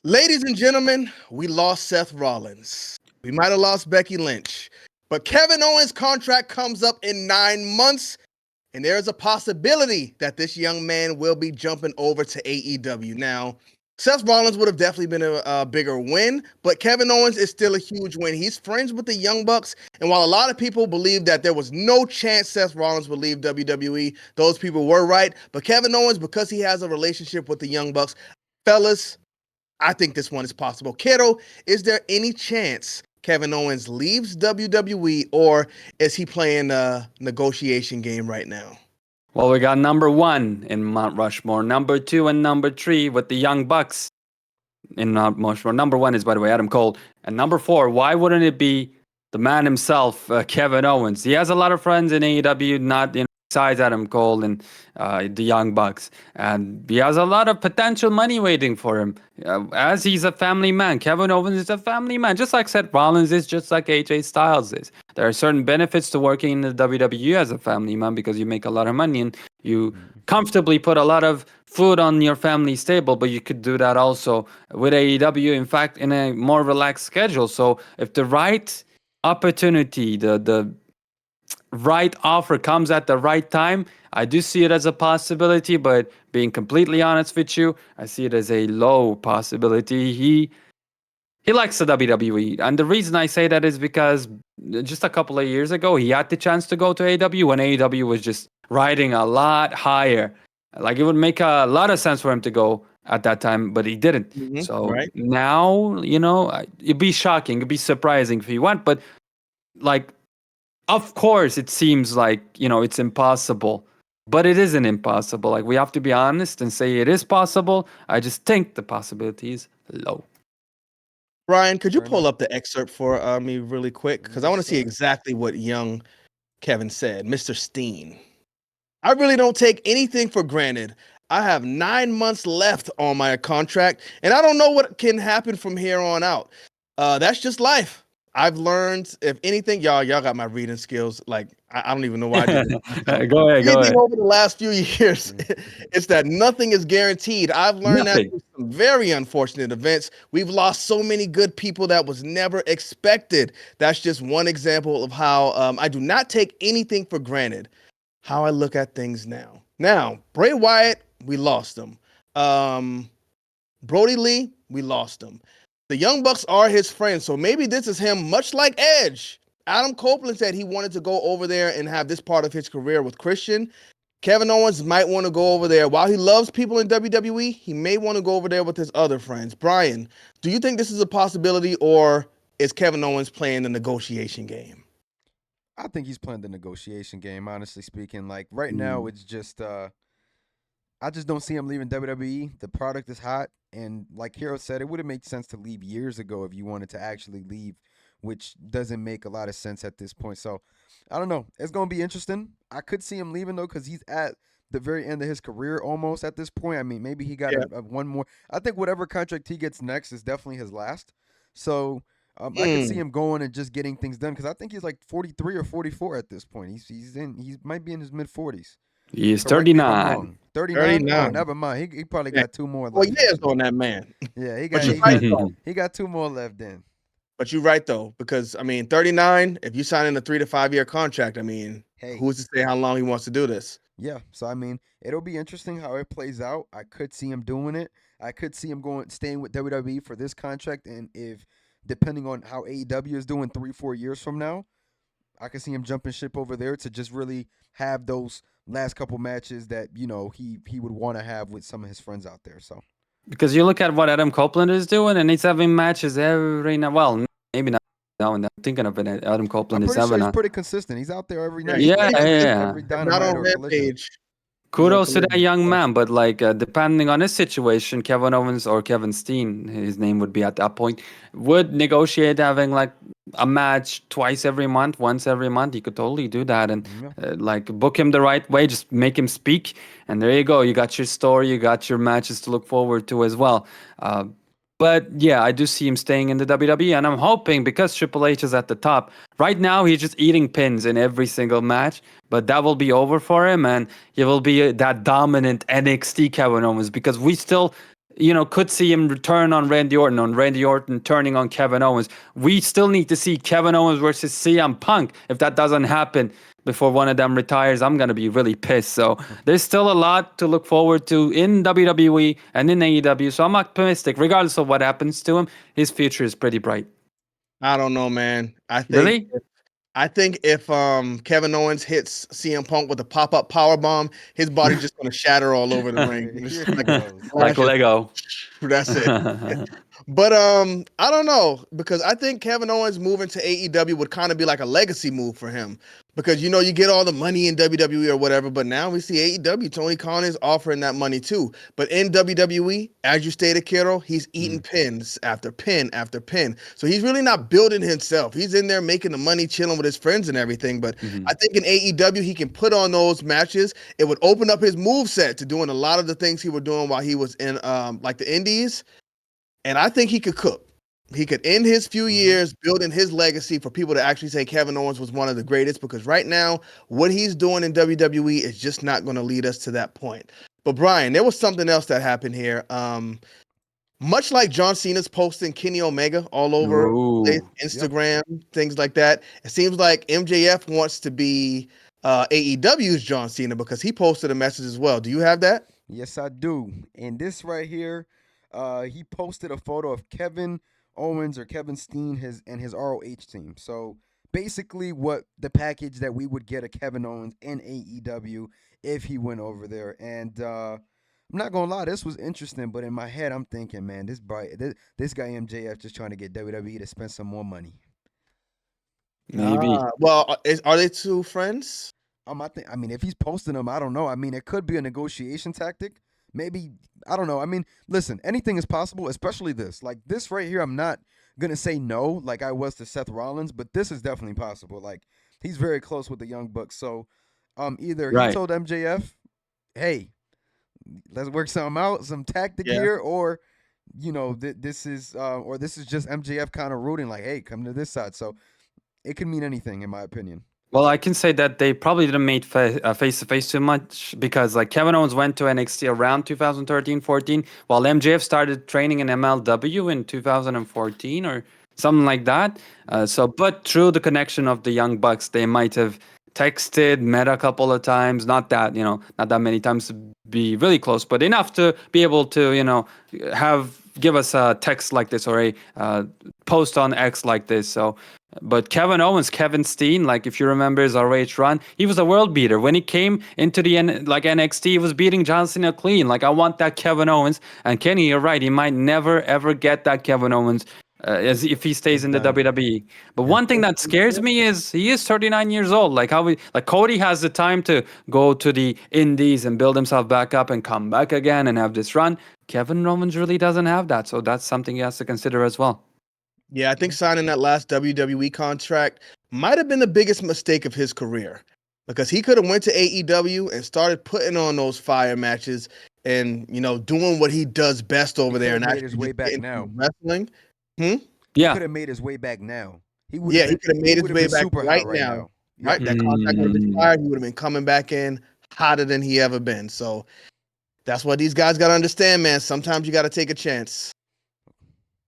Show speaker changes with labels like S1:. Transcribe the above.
S1: Ladies and gentlemen, we lost Seth Rollins. We might have lost Becky Lynch. But Kevin Owens' contract comes up in 9 months, and there's a possibility that this young man will be jumping over to AEW. Now, Seth Rollins would have definitely been a bigger win, but Kevin Owens is still a huge win. He's friends with the Young Bucks, and while a lot of people believe that there was no chance Seth Rollins would leave WWE, those people were right. But Kevin Owens, because he has a relationship with the Young Bucks, fellas, I think this one is possible. Kiddo, is there any chance Kevin Owens leaves WWE, or is he playing a negotiation game right now?
S2: Well, we got number 1 in Mount Rushmore, number 2 and number 3 with the Young Bucks in Mount Rushmore. Number 1 is, by the way, Adam Cole. And number 4, why wouldn't it be the man himself, Kevin Owens? He has a lot of friends in AEW, not besides Adam Cole and the Young Bucks. And he has a lot of potential money waiting for him, as he's a family man. Kevin Owens is a family man, just like Seth Rollins is, just like AJ Styles is. There are certain benefits to working in the WWE as a family man because you make a lot of money and you comfortably put a lot of food on your family's table, but you could do that also with AEW, in fact, in a more relaxed schedule. So if the right opportunity, the right offer comes at the right time, I do see it as a possibility, but being completely honest with you, I see it as a low possibility. He likes the WWE, and the reason I say that is because just a couple of years ago, he had the chance to go to AEW when AEW was just riding a lot higher. Like, it would make a lot of sense for him to go at that time, but he didn't. So
S1: Right?
S2: now, it'd be shocking, it'd be surprising if he went, but like, of course, it seems like, it's impossible, but it isn't impossible. Like, we have to be honest and say it is possible. I just think the possibility is low.
S1: Brian, could you
S3: Fair
S1: pull
S3: enough.
S1: up the excerpt for me really quick? Because I
S3: Yes,
S1: want to see
S3: sir.
S1: exactly what young Kevin said. Mr. Steen. I really don't take anything for granted. I have 9 months left on my contract, and I don't know what can happen from here on out. That's just life. I've learned, if anything, y'all got my reading skills. Like, I don't even know why I did this.
S2: Go ahead.
S1: Anything over the last few years, it's that nothing is guaranteed. I've learned that
S2: Nothing.
S1: through some very unfortunate events. We've lost so many good people that was never expected. That's just one example of how I do not take anything for granted. How I look at things now. Now, Bray Wyatt, we lost him. Brody Lee, we lost him. The Young Bucks are his friends, so maybe this is him, much like Edge. Adam Copeland said he wanted to go over there and have this part of his career with Christian. Kevin Owens might want to go over there. While he loves people in WWE, he may want to go over there with his other friends. Brian, do you think this is a possibility, or is Kevin Owens playing the negotiation game?
S3: I think he's playing the negotiation game, honestly speaking. Like, right now, it's just I just don't see him leaving WWE. The product is hot, and like Hero said, it would have made sense to leave years ago if you wanted to actually leave, which doesn't make a lot of sense at this point. So, I don't know. It's going to be interesting. I could see him leaving, though, because he's at the very end of his career almost at this point. I mean, maybe he got one more. I think whatever contract he gets next is definitely his last. So, I could see him going and just getting things done, because I think he's like 43 or 44 at this point. He might be in his mid-40s.
S2: He is
S3: Correct me if I'm
S2: 39.
S3: wrong. 39? Oh,
S1: 39.
S3: never mind. He probably
S1: Yeah.
S3: got 2 more left.
S1: Well, years on that man.
S3: Yeah,
S1: But you're right, though.
S3: he got 2 more left then.
S1: But you're right, though, because, 39, if you sign in a 3 to 5 year contract,
S3: Hey.
S1: who's to say how long he wants to do this?
S3: Yeah, so it'll be interesting how it plays out. I could see him doing it. I could see him staying with WWE for this contract, and if depending on how AEW is doing 3-4 years from now, I could see him jumping ship over there to just really have those last couple matches that he would want to have with some of his friends out there. So
S2: Because you look at what Adam Copeland is doing, and he's having matches every night. Well, maybe not now and then. I'm thinking of it. Adam Copeland
S3: I'm
S2: is
S3: pretty sure
S2: having
S3: he's pretty consistent. He's out there every night.
S2: Yeah,
S3: Like,
S2: yeah.
S3: Every
S1: Not
S3: Dynamite
S1: on
S3: or Collision.
S1: Rampage.
S2: Kudos to that young man, but like depending on his situation, Kevin Owens or Kevin Steen, his name would be at that point, would negotiate having like a match twice every month, once every month. He could totally do that and like book him the right way, just make him speak, and there you go. You got your story, you got your matches to look forward to as well. But yeah, I do see him staying in the WWE, and I'm hoping because Triple H is at the top right now, he's just eating pins in every single match. But that will be over for him, and he will be that dominant NXT Kevin Owens, because we still, could see him return on Randy Orton turning on Kevin Owens. We still need to see Kevin Owens versus CM Punk. If that doesn't happen before one of them retires, I'm going to be really pissed. So there's still a lot to look forward to in WWE and in AEW. So I'm optimistic. Regardless of what happens to him, his future is pretty bright.
S1: I don't know, man.
S2: Really?
S1: I think if Kevin Owens hits CM Punk with a pop-up power bomb, his body's just gonna shatter all over the ring. It's
S3: Here
S1: just
S3: he goes.
S2: Like Lego.
S1: That's it. But I don't know, because I think Kevin Owens moving to AEW would kind of be like a legacy move for him, because you get all the money in WWE or whatever, but now we see AEW, Tony Khan is offering that money too. But in WWE, as you stated, Kiro, he's eating pins after pin after pin. So he's really not building himself. He's in there making the money, chilling with his friends and everything. But I think in AEW, he can put on those matches. It would open up his move set to doing a lot of the things he was doing while he was in like the Indies. And I think he could cook. He could end his few years building his legacy for people to actually say Kevin Owens was one of the greatest, because right now, what he's doing in WWE is just not going to lead us to that point. But Brian, there was something else that happened here. Much like John Cena's posting Kenny Omega all over Instagram, things like that, it seems like MJF wants to be AEW's John Cena, because he posted a message as well. Do you have that?
S3: Yes, I do. And this right here, he posted a photo of Kevin Owens or Kevin Steen and his ROH team. So basically what the package that we would get a Kevin Owens in AEW if he went over there. And I'm not gonna lie, this was interesting, but in my head I'm thinking, man, this guy MJF just trying to get WWE to spend some more money.
S2: Maybe.
S1: Well, are they two friends?
S3: I mean, if he's posting them, I don't know. I mean, it could be a negotiation tactic. Maybe, I don't know. I mean, listen, anything is possible, especially this. Like this right here, I'm not going to say no like I was to Seth Rollins, but this is definitely possible. Like he's very close with the Young Bucks. So either he told MJF, hey, let's work something out, some tactic here, or, this is just MJF kind of rooting like, hey, come to this side. So it could mean anything in my opinion.
S2: Well, I can say that they probably didn't meet face-to-face too much, because like Kevin Owens went to NXT around 2013-14, while MJF started training in MLW in 2014 or something like that. But through the connection of the Young Bucks, they might have texted, met a couple of times, not that many times to be really close, but enough to be able to, give us a text like this or a post on X like this. So, but Kevin Owens, Kevin Steen, like if you remember his ROH run, he was a world beater. When he came into the NXT, he was beating John Cena clean. Like I want that Kevin Owens. And Kenny, you're right, he might never ever get that Kevin Owens as if he stays in the WWE. But one thing that scares me is he is 39 years old. Like Cody has the time to go to the Indies and build himself back up and come back again and have this run. Kevin Owens really doesn't have that, so that's something he has to consider as well.
S1: Yeah, I think signing that last WWE contract might have been the biggest mistake of his career, because he could have went to AEW and started putting on those fire matches and doing what he does best over there and
S3: made his way back now.
S1: Wrestling.
S3: He could have made his way back now. He could have made his way back right now.
S1: Right, that contract would have been fired. He would have been coming back in hotter than he ever been. So that's what these guys got to understand, man. Sometimes you got to take a chance.